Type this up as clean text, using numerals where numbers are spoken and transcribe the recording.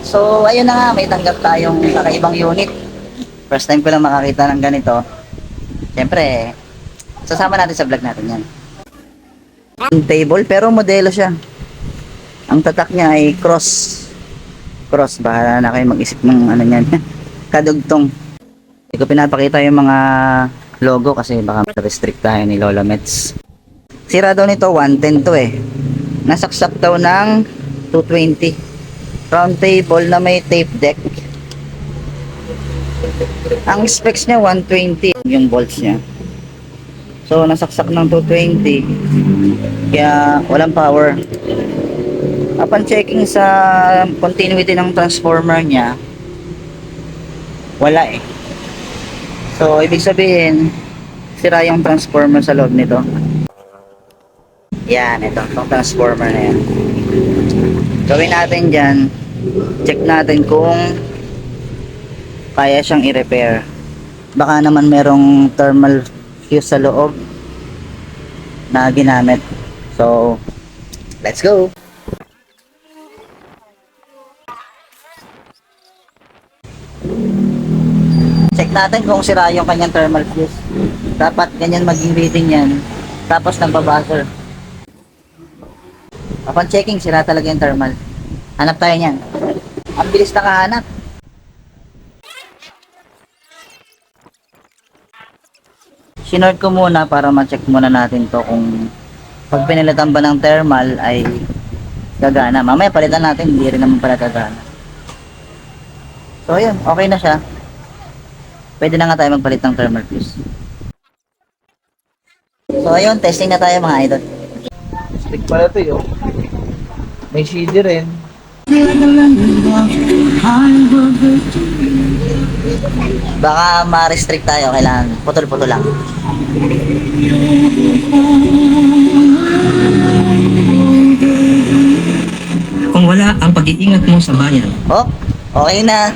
So, ayun na nga, may tanggap tayong kakaibang unit. First time ko lang makakita ng ganito. Siyempre, sasama natin sa vlog natin yan. Table, pero modelo siya. Ang tatak niya ay cross. Cross, bahala na kayo mag-isip ng ano yan. Kadugtong. Hindi ko pinapakita yung mga logo kasi baka restrict tayo ni Lola Mets. Sira daw nito, 110 to eh. Nasaksak daw ng 220. Round table na may tape deck. Ang specs niya 120 yung volts niya. So nasaksak ng 220. Kaya walang power. Upon checking sa continuity ng transformer niya, wala eh. So ibig sabihin, sira yung transformer sa loob nito. Yan, ito, itong transformer na yan. Gawin natin dyan, check natin kung kaya siyang i-repair. Baka naman merong thermal fuse sa loob na ginamit. So, let's go! Check natin kung sira yung kanyang thermal fuse. Dapat ganyan maging reading yan. Tapos nagpa-buzzer. Upon checking, sira talaga yung thermal. Hanap tayo niyan. Ang bilis nakahanap. Sinort ko muna para ma-check muna natin to kung pag pinalitan ba ng thermal ay gagana. Mamaya palitan natin, hindi rin naman pala gagana. So yun, okay na siya. Pwede na nga tayo magpalit ng thermal fuse. So ayun, testing na tayo mga idol. Stick pala ito yun. May CD rin. Baka ma-restrict tayo, kailangan putol-putol lang. Kung wala ang pag-iingat mo sa bayan. Oh, okay na.